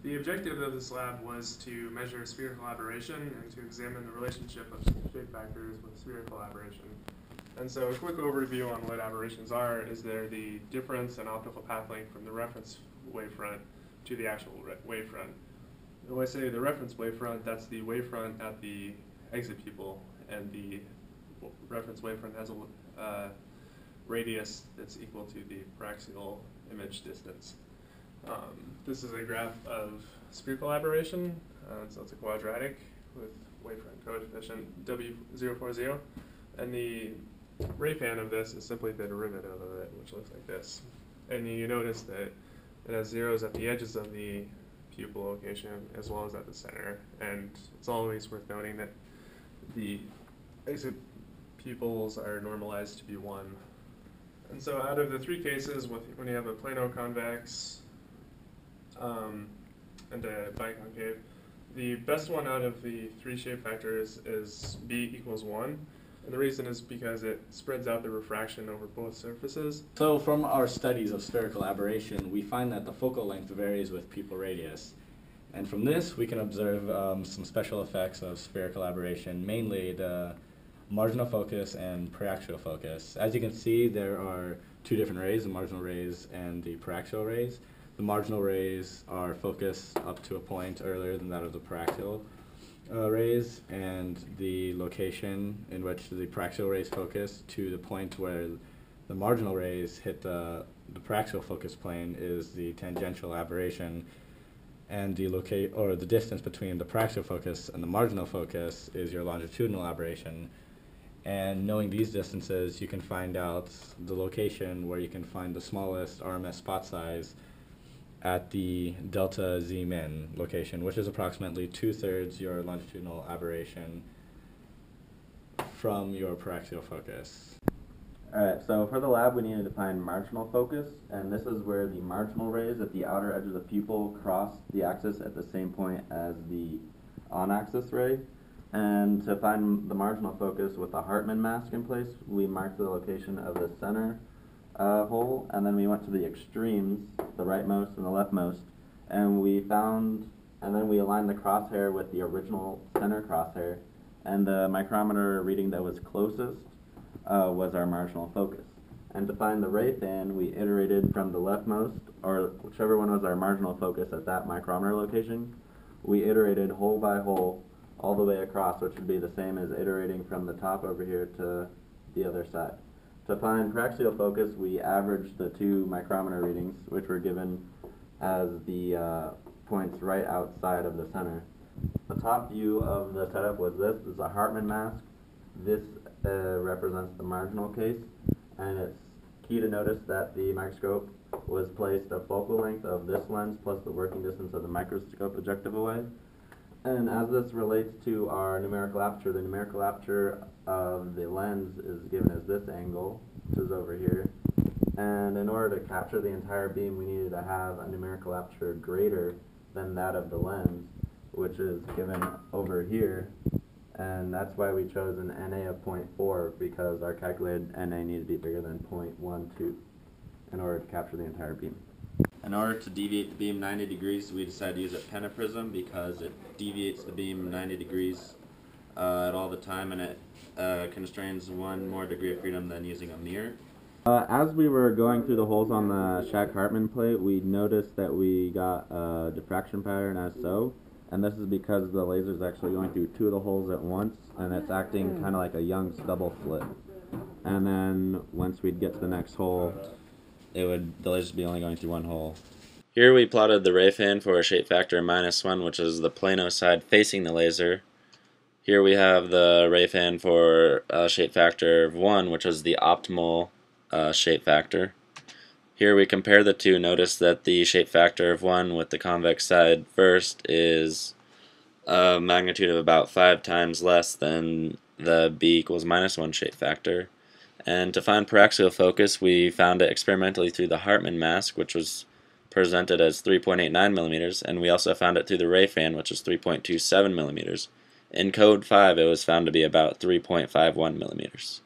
The objective of this lab was to measure spherical aberration and to examine the relationship of shape factors with spherical aberration. And so a quick overview on what aberrations are is they're the difference in optical path length from the reference wavefront to the actual wavefront. When I say the reference wavefront, that's the wavefront at the exit pupil, and the reference wavefront has a radius that's equal to the paraxial image distance. This is a graph of spherical aberration, so it's a quadratic with wavefront coefficient W040, and the ray fan of this is simply the derivative of it, which looks like this. And you notice that it has zeros at the edges of the pupil location as well as at the center, and it's always worth noting that the exit pupils are normalized to be 1. And so out of the 3 cases, when you have a plano-convex and a biconcave, the best one out of the 3 shape factors is B equals 1. And the reason is because it spreads out the refraction over both surfaces. So from our studies of spherical aberration, we find that the focal length varies with pupil radius. And from this, we can observe some special effects of spherical aberration, mainly the marginal focus and paraxial focus. As you can see, there are 2 different rays, the marginal rays and the paraxial rays. The marginal rays are focused up to a point earlier than that of the paraxial rays, and the location in which the paraxial rays focus to the point where the marginal rays hit the paraxial focus plane is the tangential aberration, and the distance between the paraxial focus and the marginal focus is your longitudinal aberration. And knowing these distances, you can find out the location where you can find the smallest RMS spot size at the delta Z min location, which is approximately 2/3 your longitudinal aberration from your paraxial focus. Alright, so for the lab we needed to find marginal focus, and this is where the marginal rays at the outer edge of the pupil cross the axis at the same point as the on-axis ray. And to find the marginal focus with the Hartmann mask in place, we marked the location of the center hole, and then we went to the extremes, the rightmost and the leftmost, and then we aligned the crosshair with the original center crosshair, and the micrometer reading that was closest was our marginal focus. And to find the ray fan, we iterated from the leftmost, or whichever one was our marginal focus at that micrometer location, we iterated hole by hole all the way across, which would be the same as iterating from the top over here to the other side. To find paraxial focus, we averaged the 2 micrometer readings, which were given as the points right outside of the center. The top view of the setup was this. This is a Hartmann mask. This represents the marginal case, and it's key to notice that the microscope was placed a focal length of this lens plus the working distance of the microscope objective away. And as this relates to our numerical aperture, the numerical aperture of the lens is given as this angle, which is over here. And in order to capture the entire beam, we needed to have a numerical aperture greater than that of the lens, which is given over here. And that's why we chose an NA of 0.4, because our calculated NA needed to be bigger than 0.12 in order to capture the entire beam. In order to deviate the beam 90 degrees, we decided to use a pentaprism because it deviates the beam 90 degrees at all the time, and it constrains 1 more degree of freedom than using a mirror. As we were going through the holes on the Shack-Hartmann plate, we noticed that we got a diffraction pattern as so, and this is because the laser is actually going through 2 of the holes at once, and it's acting kind of like a Young's double slit. And then once we'd get to the next hole, the laser would be only going through 1 hole. Here we plotted the ray fan for a shape factor -1, which is the plano side facing the laser. Here we have the ray fan for a shape factor of 1, which is the optimal shape factor. Here we compare the two. Notice that the shape factor of 1 with the convex side first is a magnitude of about 5 times less than the B equals -1 shape factor. And to find paraxial focus, we found it experimentally through the Hartmann mask, which was presented as 3.89 millimeters, and we also found it through the ray fan, which is 3.27 millimeters. In code 5, it was found to be about 3.51 millimeters.